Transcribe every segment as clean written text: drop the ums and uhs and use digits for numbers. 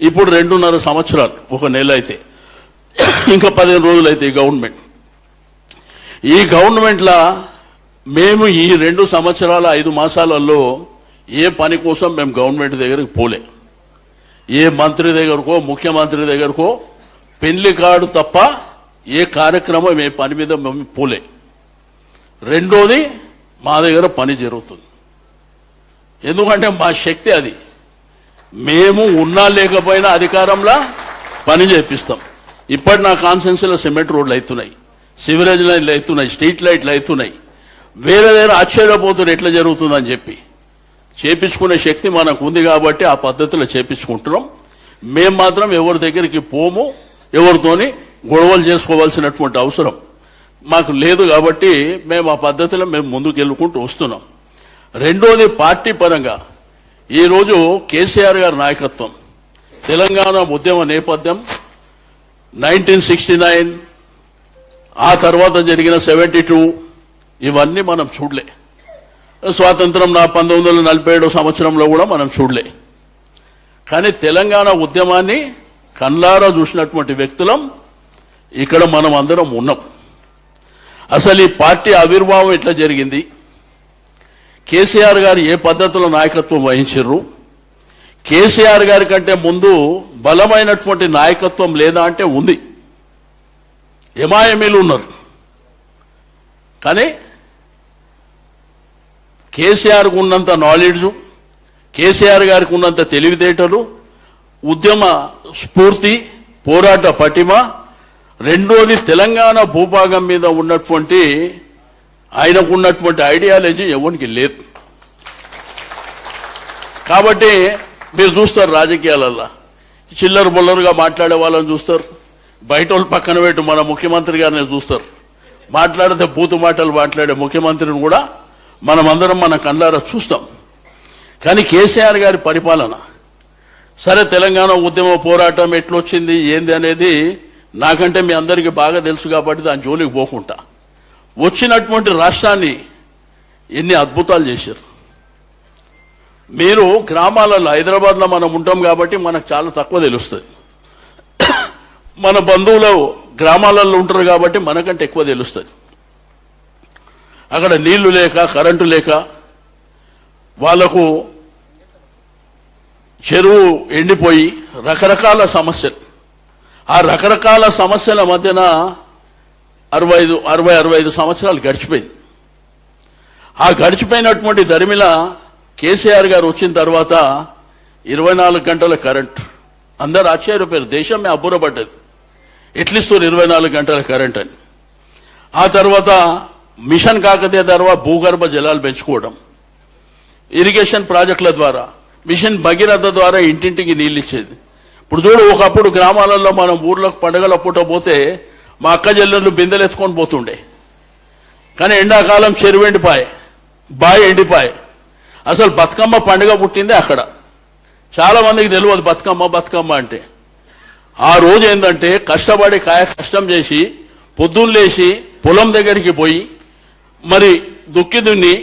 ఇప్పుడు 2.5 సంవత్సరాలు, ఒక నెల అయితే, ఇంకా 15 రోజులు అయితే ఈ గవర్నమెంట్లో మేము ఈ 2 సంవత్సరాల 5 మాసాలలో ఏ పని కోసం మేము గవర్నమెంట్ దగ్గరికి పోలే. ఏ మంత్రి దగ్గరకో ముఖ్యమంత్రి దగ్గరకో పెళ్లి కార్డు తప్ప ఏ కార్యక్రమం ఏ పని మీద మేము పోలే. రెండోది, మా దగ్గర పని జరుగుతుంది. ఎందుకంటే మా శక్తి అది. మేము ఉన్నా లేకపోయినా అధికారంలో పని చేపిస్తాం. ఇప్పటి నా కాన్స్టిట్యున్సీలో సిమెంట్ రోడ్లు అవుతున్నాయి, సివరేజ్ లైన్లు అవుతున్నాయి, స్ట్రీట్ లైట్లు అవుతున్నాయి. వేరే ఆశ్చర్యపోతున్నారు ఎట్లా జరుగుతుందని చెప్పి. చేపించుకునే శక్తి మనకు ఉంది కాబట్టి ఆ పద్ధతిలో చేపించుకుంటున్నాం. మేము మాత్రం ఎవరి దగ్గరికి పోము, ఎవరితోని గొడవలు చేసుకోవాల్సినటువంటి అవసరం మాకు లేదు కాబట్టి మేము ఆ పద్ధతిలో మేము ముందుకు వెళ్ళుకుంటూ వస్తున్నాం. రెండోది, పార్టీ పరంగా ఈరోజు కేసీఆర్ గారి నాయకత్వం, తెలంగాణ ఉద్యమ నేపథ్యం 1969, ఆ తర్వాత జరిగిన 72, ఇవన్నీ మనం చూడలే. స్వాతంత్రం 1947 సంవత్సరంలో కూడా మనం చూడలే. కానీ తెలంగాణ ఉద్యమాన్ని కళ్ళారా చూసినటువంటి వ్యక్తులం ఇక్కడ మనం అందరం ఉన్నాం. అసలు ఈ పార్టీ ఆవిర్భావం ఎట్లా జరిగింది, కేసీఆర్ గారు ఏ పద్ధతిలో నాయకత్వం వహించారు, కేసీఆర్ గారి కంటే ముందు బలమైనటువంటి నాయకత్వం లేదా అంటే ఉంది. ఎంఐఎంలు ఉన్నారు, కానీ కేసీఆర్కు ఉన్నంత నాలెడ్జు, కేసీఆర్ గారికి ఉన్నంత తెలివితేటలు, ఉద్యమ స్ఫూర్తి, పోరాట పటిమ, రెండోది తెలంగాణ భూభాగం మీద ఉన్నటువంటి ఆయనకున్నటువంటి ఐడియాలజీ ఎవరికి లేదు. కాబట్టి మీరు చూస్తారు రాజకీయాలల్లో చిల్లర బొల్లరుగా మాట్లాడే వాళ్ళని చూస్తారు, బయట వాళ్ళు పక్కన పెట్టి మన ముఖ్యమంత్రి గారిని చూస్తారు. మాట్లాడితే బూతు మాటలు మాట్లాడే ముఖ్యమంత్రిని కూడా మనమందరం మన కళ్ళారా చూస్తాం. కానీ కేసీఆర్ గారి పరిపాలన సరే, తెలంగాణ ఉద్యమ పోరాటం ఎట్లొచ్చింది ఏంది అనేది నాకంటే మీ అందరికీ బాగా తెలుసు కాబట్టి దాని జోలికి పోకుండా వచ్చినటువంటి రాష్ట్రాన్ని ఎన్ని అద్భుతాలు చేశారు. మీరు గ్రామాలలో, హైదరాబాద్లో మనం ఉంటాం కాబట్టి మనకు చాలా తక్కువ తెలుస్తుంది. మన బంధువులు గ్రామాలలో ఉంటారు కాబట్టి మనకంటే ఎక్కువ తెలుస్తుంది. అక్కడ నీళ్లు లేక, కరెంటు లేక, వాళ్లకు చెరువు ఎండిపోయి రకరకాల సమస్యలు, ఆ రకరకాల సమస్యల మధ్యన 65 సంవత్సరాలు గడిచిపోయింది. ఆ గడిచిపోయినటువంటి దరిమిల కేసీఆర్ గారు వచ్చిన తర్వాత 24 గంటల కరెంట్. అందరు ఆశ్చర్యపోయారు, దేశమే అబ్బురపడ్డది, ఎట్లిస్తారు 24 గంటల కరెంట్ అని. ఆ తర్వాత మిషన్ కాకతీయ తర్వాత భూగర్భ జలాలు పెంచుకోవడం, ఇరిగేషన్ ప్రాజెక్టుల ద్వారా, మిషన్ భగీరథ ద్వారా ఇంటింటికి నీళ్ళు ఇచ్చేది. ఇప్పుడు చూడు, ఒకప్పుడు గ్రామాలలో మనం ఊర్లకు పండుగల పూట పోతే మా అక్క చెల్లెళ్ళు బిందెలు ఎత్తుకొని పోతుండే. కానీ ఎండాకాలం చెరువు ఎండిపాయే, బావి ఎండిపాయే. అసలు బతుకమ్మ పండుగ పుట్టిందే అక్కడ. చాలా మందికి తెలియదు బతుకమ్మ అంటే. ఆ రోజు ఏంటంటే కష్టపడి కష్టం చేసి పొద్దున్న లేచి పొలం దగ్గరికి పోయి మరి దుక్కి దున్ని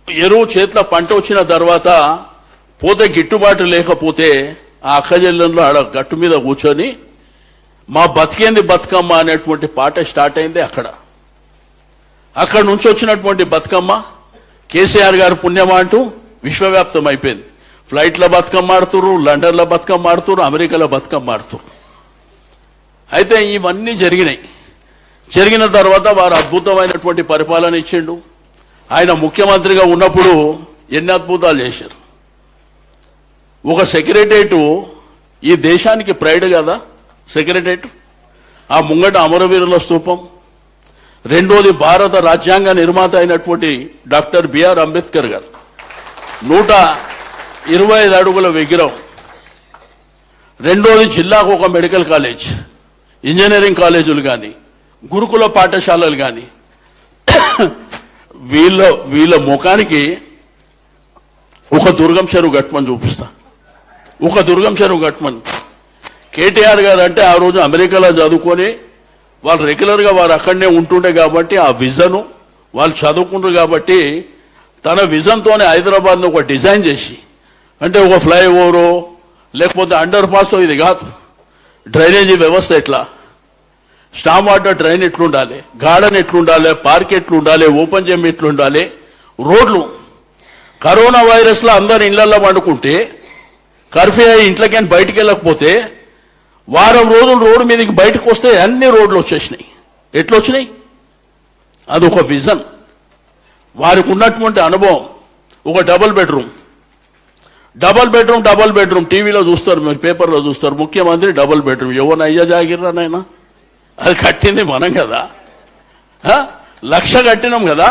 ఎరువు చేతిలో పంట వచ్చిన తర్వాత పోతే గిట్టుబాటు లేకపోతే ఆ అక్కజల్లంలో ఆడ గట్టు మీద కూర్చొని మా బతికేంది బతుకమ్మ అనేటువంటి పాట స్టార్ట్ అయింది అక్కడ. అక్కడ నుంచి వచ్చినటువంటి బతుకమ్మ కేసీఆర్ గారు పుణ్యమా అంటూ విశ్వవ్యాప్తం అయిపోయింది. ఫ్లైట్లో బతుకమ్మ ఆడుతున్నారు, లండన్లో బతుకమ్మ ఆడుతున్నారు, అమెరికాలో బతుకమ్మ ఆడుతున్నారు. అయితే ఇవన్నీ జరిగినాయి. జరిగిన తర్వాత వారు అద్భుతమైనటువంటి పరిపాలన ఇచ్చిండు. ఆయన ముఖ్యమంత్రిగా ఉన్నప్పుడు ఎన్ని అద్భుతాలు చేశారు. ఒక సెక్రటరేట్ ఈ దేశానికి ప్రైడ్ కదా సెక్రటరేట్. ఆ ముంగట అమరవీరుల స్తూపం. రెండోది, భారత రాజ్యాంగ నిర్మాత అయినటువంటి డాక్టర్ బిఆర్ అంబేద్కర్ గారు 125 అడుగుల విగ్రహం. రెండోది, జిల్లాకు ఒక మెడికల్ కాలేజ్, ఇంజనీరింగ్ కాలేజీలు కానీ, గురుకుల పాఠశాలలు కానీ. వీళ్ళ ముఖానికి ఒక దుర్గం చెరువు గట్మని చూపిస్తా. ఒక దుర్గం చెరువు గట్మని. కేటీఆర్ గారు అంటే ఆ రోజు అమెరికాలో చదువుకొని వాళ్ళు రెగ్యులర్గా వారు అక్కడనే ఉంటుండే కాబట్టి ఆ విజను వాళ్ళు చదువుకుంటారు కాబట్టి తన విజన్తోనే హైదరాబాద్ను ఒక డిజైన్ చేసి, అంటే ఒక ఫ్లైఓవరో లేకపోతే అండర్ పాస్ ఇది కాదు. డ్రైనేజీ వ్యవస్థ ఎట్లా, స్టామ్ వాటర్ డ్రైన్ ఎట్లుండాలి, గార్డెన్ ఎట్లుండాలి, పార్క్ ఎట్లుండాలి, ఓపెన్ జిమ్ ఎట్లుండాలి, రోడ్లు. కరోనా వైరస్లో అందరు ఇళ్లలో వండుకుంటే కర్ఫ్యూ అయ్యి ఇంట్లోకి బయటికి వెళ్ళకపోతే వారం రోజులు రోడ్డు మీదకి బయటకు వస్తే అన్ని రోడ్లు వచ్చేసినాయి. ఎట్లొచ్చినాయి? అదొక విజన్, వారికి ఉన్నటువంటి అనుభవం. ఒక డబుల్ బెడ్రూమ్ టీవీలో చూస్తారు, మీరు పేపర్లో చూస్తారు, ముఖ్యమంత్రి డబుల్ బెడ్రూమ్. ఎవరిని అయ్యా జాగిర్రా నాయన, అది కట్టింది మనం కదా, 1,00,000 కట్టినాం కదా,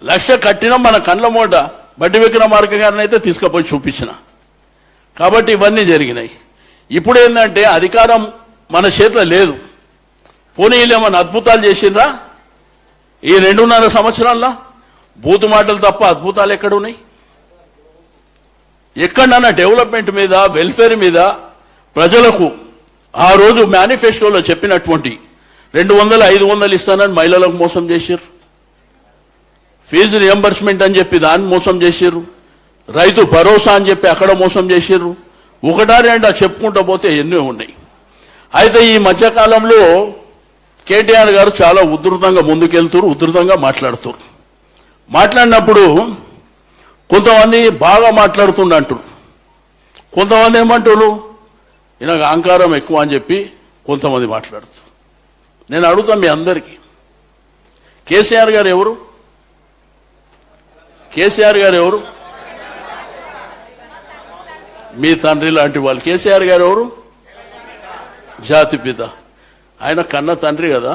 1,00,000 కట్టినాం. మన కండ్ల మూట బడ్డి విక్రమార్క గారిని అయితే తీసుకుపోయి చూపించిన. కాబట్టి ఇవన్నీ జరిగినాయి. ఇప్పుడు ఏంటంటే అధికారం మన చేతిలో లేదు. పోనీ ఏమైనా అద్భుతాలు చేసిండ్రా ఈ 2.5 సంవత్సరాల్లో? బూతు మాటలు తప్ప అద్భుతాలు ఎక్కడున్నాయి? ఎక్కడన్నా డెవలప్మెంట్ మీద, వెల్ఫేర్ మీద ప్రజలకు ఆ రోజు మేనిఫెస్టోలో చెప్పినటువంటి 200, 500 ఇస్తానని మహిళలకు మోసం చేశారు. ఫీజు రియంబర్స్మెంట్ అని చెప్పి దాన్ని మోసం చేశారు. రైతు భరోసా అని చెప్పి అక్కడ మోసం చేశారు. ఒకటా రెండా చెప్పుకుంటూ పోతే ఎన్నో ఉన్నాయి. అయితే ఈ మధ్యకాలంలో కేటీఆర్ గారు చాలా ఉధృతంగా ముందుకెళ్తారు, ఉధృతంగా మాట్లాడుతారు. మాట్లాడినప్పుడు కొంతమంది బాగా మాట్లాడుతుండంటారు, కొంతమంది ఏమంటారు ఈయనకు అహంకారం ఎక్కువ అని చెప్పి కొంతమంది మాట్లాడుతారు. నేను అడుగుతాను మీ అందరికీ, కేసీఆర్ గారు ఎవరు? కేసీఆర్ గారు ఎవరు? మీ తండ్రి లాంటి వాళ్ళు. కేసీఆర్ గారు ఎవరు? జాతిపిత. ఆయన కన్న తండ్రి కదా,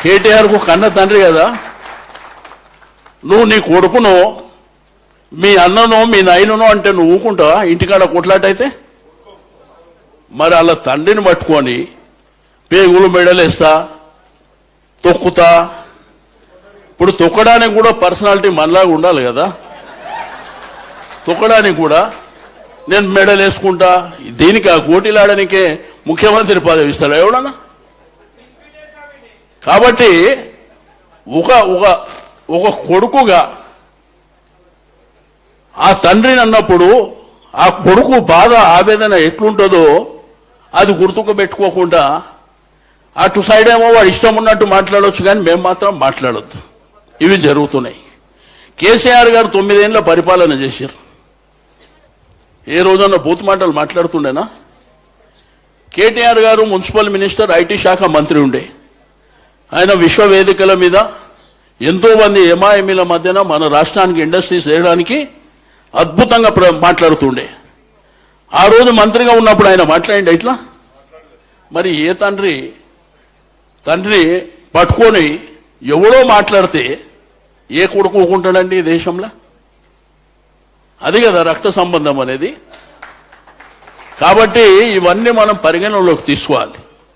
కేటీఆర్కు కన్న తండ్రి కదా. నువ్వు నీ కొడుకునో మీ అన్ననో మీ నాయననో అంటే నువ్వు ఊకుంటావా? ఇంటికాడ కొట్లాటైతే మరి అలా తండ్రిని పట్టుకొని పేగులు మెడలేస్తా, తొక్కుతా. ఇప్పుడు తొక్కడానికి కూడా పర్సనాలిటీ మనలాగా ఉండాలి కదా. తొక్కడానికి కూడా నేను మెడల్ వేసుకుంటా, దీనికి ఆ గోటీలాడనికే ముఖ్యమంత్రి పదవి ఇస్తాడు ఎవడన్నా? కాబట్టి ఒక ఒక ఒక కొడుకుగా ఆ తండ్రిని అన్నప్పుడు ఆ కొడుకు బాధ, ఆవేదన ఎట్లుంటుందో అది గుర్తుకు పెట్టుకోకుండా అటు సైడ్ ఏమో వాడు ఇష్టం ఉన్నట్టు మాట్లాడవచ్చు, కానీ మేము మాత్రం మాట్లాడొద్దు. ఇవి జరుగుతున్నాయి. కేసీఆర్ గారు 9 ఏళ్ల పరిపాలన చేశారు. ఏ రోజన్నా బూత్ మాటలు మాట్లాడుతుండేనా? కేటీఆర్ గారు మున్సిపల్ మినిస్టర్, ఐటీ శాఖ మంత్రి ఉండే. ఆయన విశ్వవేదికల మీద ఎంతో మంది ఎంఐఎంల మధ్యన మన రాష్ట్రానికి ఇండస్ట్రీస్ చేయడానికి అద్భుతంగా మాట్లాడుతుండే. ఆ రోజు మంత్రిగా ఉన్నప్పుడు ఆయన మాట్లాడిండే ఇట్లా. మరి ఏ తండ్రి పట్టుకొని ఎవడో మాట్లాడితే ఏ కొడుకు ఊకుంటాడండి ఈ దేశంలో? అది కదా రక్త సంబంధం అనేది. కాబట్టి ఇవన్నీ మనం పరిగణనలోకి తీసుకోవాలి.